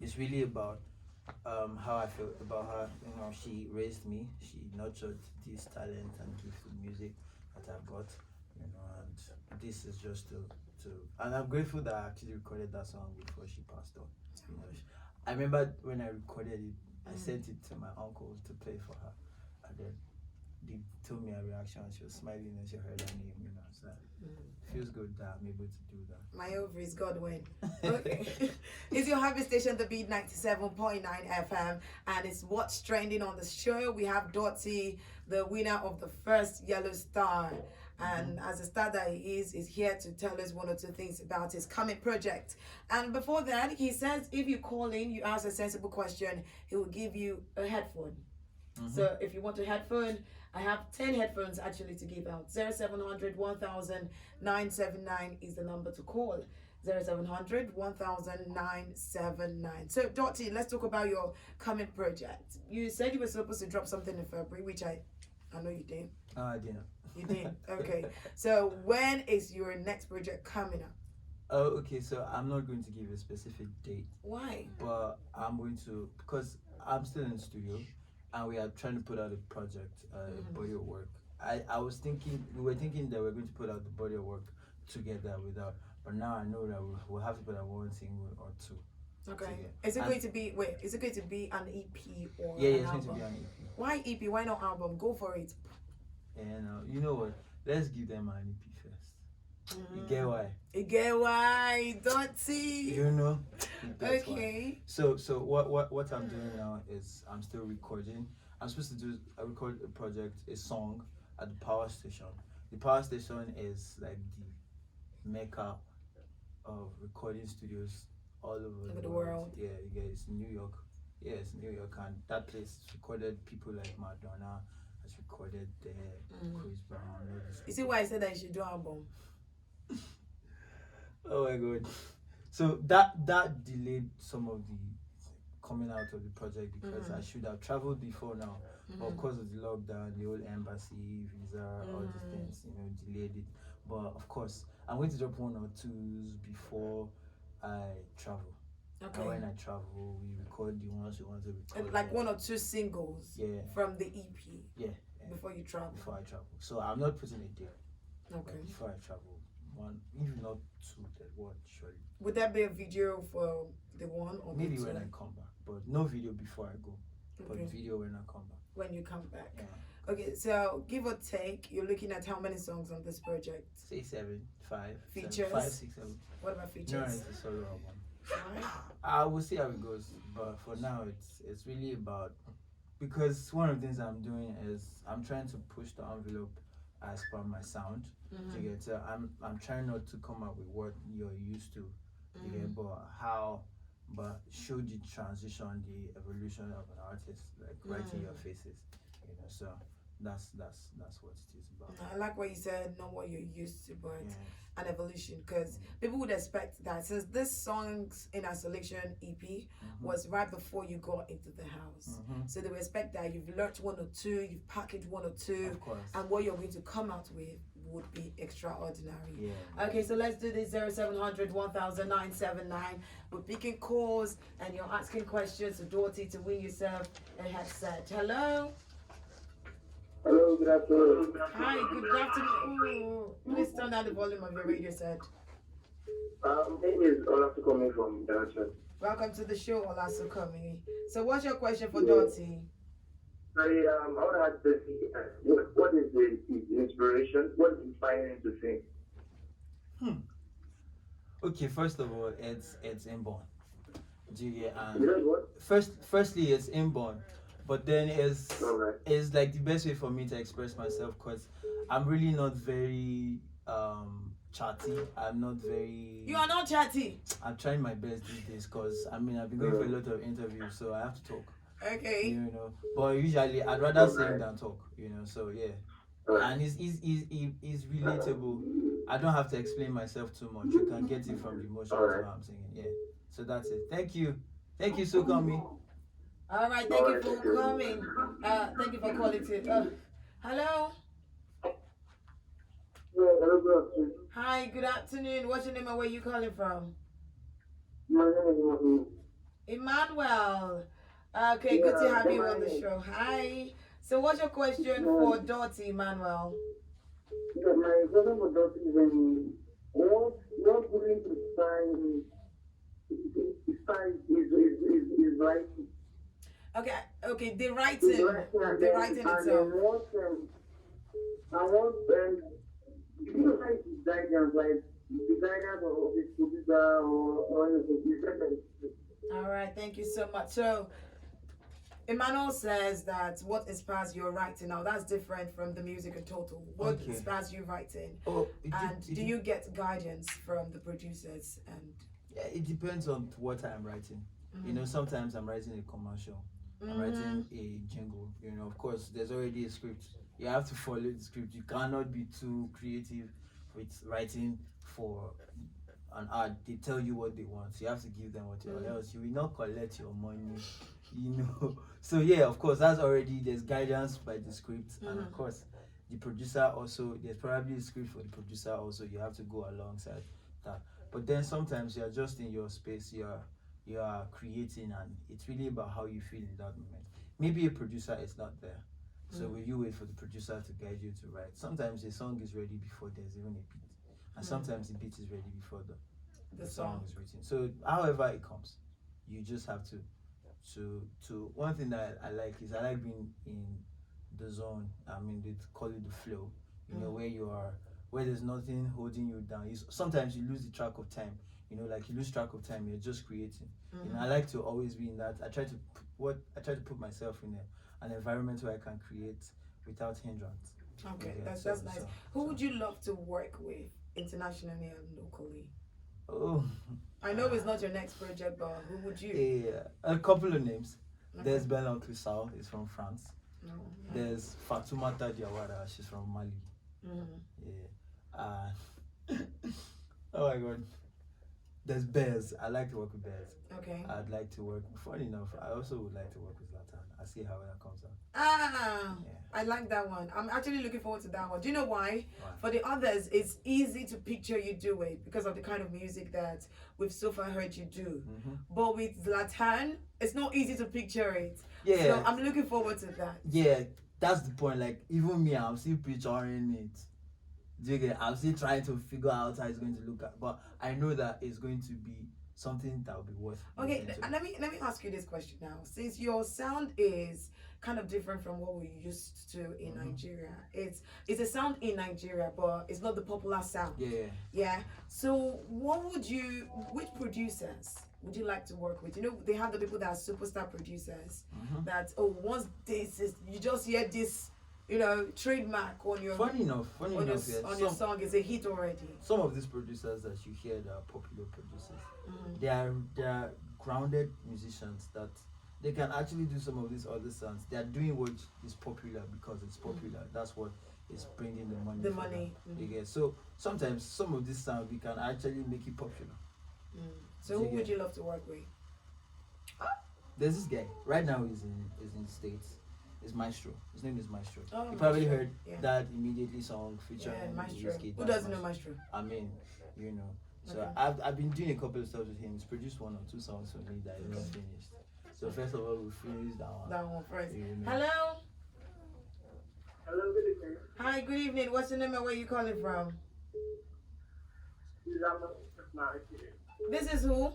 it's really about how I feel about her. You know, she raised me. She nurtured this talent and gift in music that I've got. You know, and this is just to and I'm grateful that I actually recorded that song before she passed on. You know, I remember when I recorded it, I sent it to my uncle to play for her, and then they told me a reaction. She was smiling and she heard her name. You know, so it feels good that I'm able to do that. My ovaries, God win. Okay. It's your happy station, the Beat 97.9 FM, and it's what's trending on the show. We have DOTTi, the winner of the first Y'ello Star. And as a star that he is here to tell us one or two things about his coming project. And before that, he says if you call in, you ask a sensible question, he will give you a headphone. So if you want a headphone, I have 10 headphones actually to give out. 0700 1000 979 is the number to call. 0700 1000 979. So DOTTi, let's talk about your coming project. You said you were supposed to drop something in February, which I know you did. I didn't. You did? Okay. So when is your next project coming up? Oh, okay. So I'm not going to give a specific date. Why? But I'm going to, because I'm still in the studio and we are trying to put out a project, body of work. I was thinking, we were thinking that we're going to put out the body of work together without, but now I know that we'll have to put out one single or two. Okay. Together. Is it going to be, is it going to be an EP or yeah, an it's album? going to be an EP. Why EP? Why not album? Go for it. And you know what? Let's give them an EP first. You get why? You get why, DOTTi. You know? That's Okay. why. So what I'm doing now is I'm still recording. I'm supposed to record a project, a song at the power station. The power station is like the mecca of recording studios all over the world. Yeah, it's New York. Yeah, it's New York, and that place recorded people like Madonna. Has recorded there, Chris Brown. You see why I said that you should do album? Oh my god! So that delayed some of the coming out of the project because I should have traveled before now, but because of the lockdown, the whole embassy visa, all these things, you know, delayed it. But of course, I'm going to drop one or twos before I travel. Okay. And when I travel, we record the ones we want to record. Like one or two singles. Yeah. From the EP. Yeah. Before you travel. Before I travel. So I'm not putting a date. Okay. But before I travel, one, if not two, then one surely. Would there be a video for the one or maybe the two? when I come back, but no video before I go. But Okay. video when I come back. When you come back. Yeah. Okay, so give or take, you're looking at how many songs on this project? Say 7, 5, Features? 7, 5, 6, 7. What about features? No, it's a solo album. Right. I will see how it goes, but for now it's really about, because one of the things I'm doing is I'm trying to push the envelope as per my sound. You get, so I'm trying not to come up with what you're used to, you get, but show the transition, the evolution of an artist, like right in your faces, you know. So that's what it is about. I like what you said, not what you're used to, but Yeah. an evolution, because people would expect that since this Songs in Isolation EP was right before you got into the house, so they would expect that you've learnt one or two, you've packaged one or two, Of course. and what you're going to come out with would be extraordinary. Yeah. Okay, so let's do this 0700 1000 979. We're picking calls and you're asking questions to DOTTi to win yourself a headset. Hello. Hello, good afternoon. Hi, good afternoon. Please turn down the volume of your radio set. My name is Oladotun coming from Ibadan. Welcome to the show, Olasu Coming. So what's your question for DOTTi? I want to ask this, what is the inspiration? What is inspiring to sing? Okay, first of all, it's inborn. Do you get, You know what? firstly it's inborn, but then Alright. it's like the best way for me to express myself, because I'm really not very chatty. I'm not very. You are not chatty. I'm trying my best these days, because I mean I've been going for a lot of interviews, so I have to talk. Okay. You know, but usually I'd rather sing than talk. You know, so yeah. And it's relatable. I don't have to explain myself too much. You can get it from the emotions of what I'm singing. Yeah. So that's it. Thank you, so coming. All right. Thank you for coming. Thank you for calling. Hello. Hello, good afternoon. Hi. Good afternoon. What's your name and where you calling from? My name is Mohammed. Emmanuel. Okay, good to have you on the show. Hi. So, what's your question for DOTTi, Emmanuel? Yeah, my question for Dr. is what willing to sign is writing. Okay, the Is writing, writing the writing itself. I want do you like the guidance, like the guidance of this producer or anything? Is that All right, thank you so much. So, Emmanuel says that what inspires your writing now, that's different from the music in total. What Okay. inspires you writing? Oh, And do you get guidance from the producers? And Yeah, it depends on what I'm writing. You know, sometimes I'm writing a commercial, I'm writing a jingle. You know, of course, there's already a script. You have to follow the script. You cannot be too creative with writing for an ad. They tell you what they want. You have to give them what you want. Else you will not collect your money. You know. So yeah, of course, that's already there's guidance by the script, and of course, the producer also there's probably a script for the producer also. You have to go alongside that. But then sometimes you are just in your space. You are creating, and it's really about how you feel in that moment. Maybe a producer is not there. So will you wait for the producer to guide you to write? Sometimes a song is ready before there's even a beat, and sometimes the beat is ready before the song is written. So however it comes, you just have to one thing that I like is I like being in the zone. I mean, they call it the flow. You know, where you are, where there's nothing holding you down. Sometimes you lose the track of time. You know, like you lose track of time. You're just creating. You know, I like to always be in that. I try to put myself in an environment where I can create without hindrance. okay, Yeah, that's nice. Who would you love to work with internationally and locally? Oh, I know it's not your next project, but who would you? a couple of names. Okay. There's Bella Crisal, is from France. No. There's Fatoumata Diawara, she's from Mali. Yeah. Oh my god. There's Bears. I like to work with Bears. Okay. I'd like to work. Funny enough, I also would like to work with Zlatan. I see how that comes out. Ah, Yeah. I like that one. I'm actually looking forward to that one. Do you know why? Why? For the others, it's easy to picture you do it because of the kind of music that we've so far heard you do. But with Zlatan, it's not easy to picture it. Yeah. So I'm looking forward to that. Yeah, that's the point. Like even me, I'm still picturing it. Do you get? I'm still trying to figure out how it's going to look at, but I know that it's going to be something that will be worth. Okay, listening to. and let me ask you this question now. Since your sound is kind of different from what we used to in Nigeria, it's a sound in Nigeria, but it's not the popular sound. Yeah. Yeah. So, which producers would you like to work with? You know, they have the people that are superstar producers. That once you just hear this, you know, trademark on your Funny enough, yeah, on your song is a hit already. some of these producers that you hear that are popular producers, they are grounded musicians that they can actually do some of these other sounds. They are doing what is popular because it's popular. That's what is bringing the money. The for money. them. You get? So sometimes some of these sounds we can actually make it popular. So who would you love to work with? There's this guy right now. He's in States. It's Maestro. His name is Maestro. Oh, you probably Maestro. heard Yeah. that immediately song featuring Yeah, Maestro. Wizkid. Who That's doesn't know Maestro? I mean, you know. So Okay. I've been doing a couple of stuff with him. He's produced 1 or 2 songs for me that is not finished. So first of all, we'll finish that one. That one first. You know. Hello. Hello, good evening. Hi. Good evening. What's your name and where you calling from? This is who?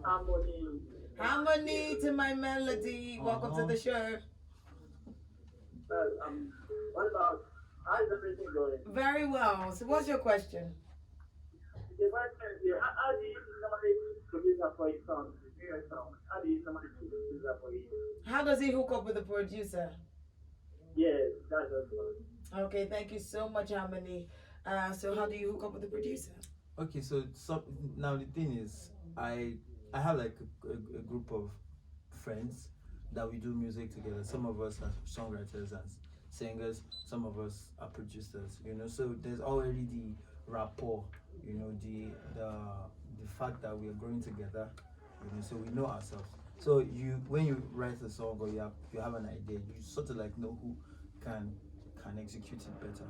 Harmony. Harmony to my melody. Welcome to the show. What about how's everything going? Very well. So, what's your question? The question is here, how do you normally producer for your song? How do you normally producer for you? How does he hook up with the producer? Yes, that's what. Okay, thank you so much, Harmony. So, how do you hook up with the producer? Okay, so now the thing is, I have like a group of friends that we do music together. Some of us are songwriters and singers. Some of us are producers. You know, so there's already the rapport. You know, the fact that we are growing together. You know, so we know ourselves. So when you write a song or you have an idea, you sort of like know who can execute it better.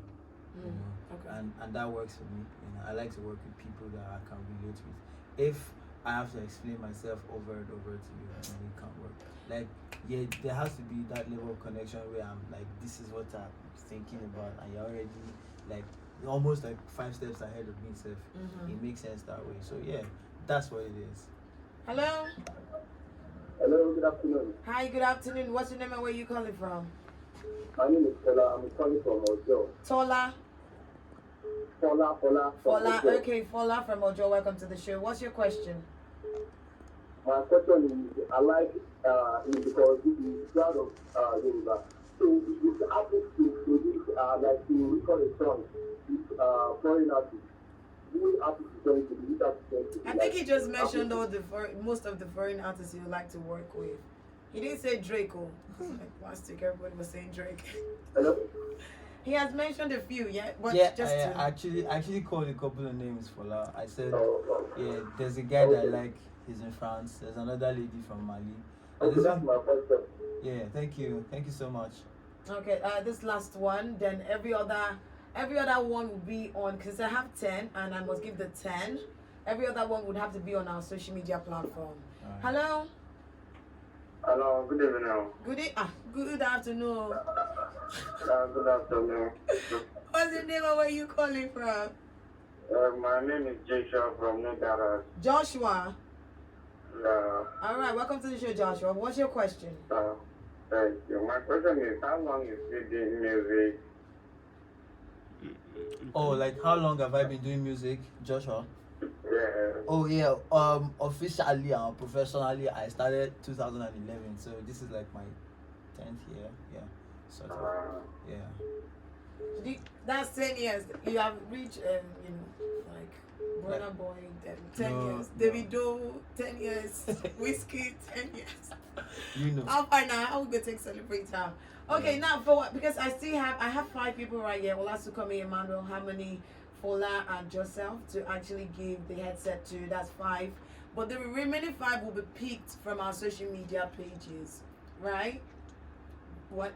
You know, Okay. and that works for me. You know, I like to work with people that I can relate with. If I have to explain myself over and over to you, and it can't work. Like, yeah, there has to be that level of connection where I'm like, this is what I'm thinking about, and you're already like almost like 5 steps ahead of me. Self, it makes sense that way. So yeah, that's what it is. Hello. Hello, good afternoon. Hi, good afternoon. What's your name and where you calling from? My name is Fola. I'm calling from Ojo. Tola. Fola from Fola. Ojo. Okay, Fola from Ojo. Welcome to the show. What's your question? My question is, I like it because he's proud of Yoruba. So it's artist to produce, like to record a song with foreign artists. Who artist is going to be? Which artist is going to be? I think he just mentioned all the most of the foreign artists you like to work with. He didn't say Drake. Oh, like last week everybody was saying Drake. Hello? He has mentioned a few, yeah. But Yeah, just to... I actually called a couple of names for that. I said, Oh, yeah, there's a guy that I like. He's in France. There's another lady from Mali. And okay, this that's one, my question. yeah, thank you so much. Okay, this last one, then every other one will be on, because I have 10 and I must give the 10. Every other one would have to be on our social media platform. Alright. Hello. Hello, good evening. Good afternoon. Good afternoon. What's your name and where you calling from? My name is Joshua from New Garage. Joshua. All right, welcome to the show, Joshua. What's your question? Thank you. My question is, how long is you doing music? Oh, like how long have I been doing music, Joshua? Yeah. Oh yeah, officially and professionally I started 2011, so this is like my 10th year. Yeah, sort of. Yeah. That's 10 years. You have reached, like Burna Boy, 10 No, years. no. Davido, 10 years. Whiskey, 10 years. You know. How far now? How we gonna take celebrate time? Okay, now for what? Because I have 5 people right here. Olasukami, Emmanuel, Harmony, Fola, and yourself to actually give the headset to. That's 5. But the remaining 5 will be picked from our social media pages, right? What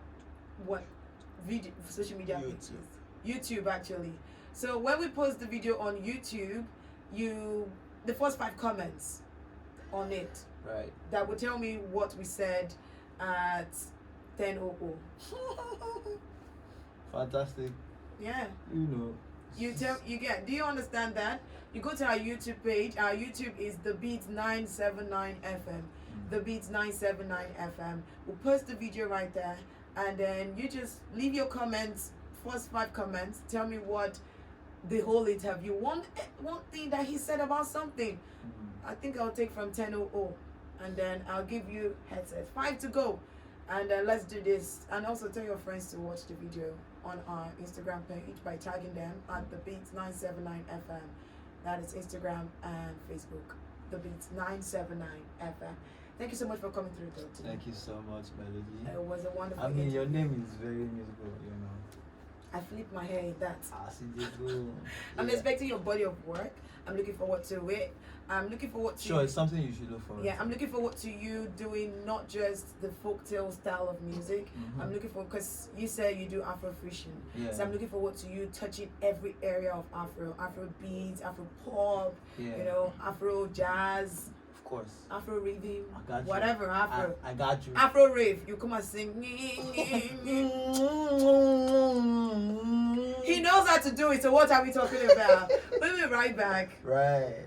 video social media pages? YouTube actually. So when we post the video on YouTube, the first 5 comments on it Right. that will tell me what we said at 10:00. Fantastic. Yeah. You know. Do you understand that? You go to our YouTube page. Our YouTube is the Beats 979 FM. The Beats 979 FM. We'll post the video right there, and then you just leave your comments. First 5 comments. Tell me what the whole interview. One thing that he said about something. I think I'll take from 10:00, and then I'll give you headsets. 5 to go, and let's do this. And also tell your friends to watch the video on our Instagram page by tagging them at the Beats 979 FM. That is Instagram and Facebook. The Beats 979 FM. Thank you so much for coming through, DOTTi. Thank you so much, Melody. It was a wonderful. I mean, your interview. name is very musical, you know. I flip my hair in that. I see this go. I'm Yeah. expecting your body of work. I'm looking forward to it. I'm looking forward to. Sure, it's something you should look forward Yeah, to. I'm looking forward to you doing not just the folktale style of music. I'm looking for, because you say you do Afrofusion. Yeah. So I'm looking forward to you touching every area of Afro beats, Afro pop, Yeah. Afro jazz, Of course. Afro rhythm, I got you. whatever Afro. I got you. Afro rave, you come and sing. He knows how to do it, so what are we talking about? We'll be right back. Right.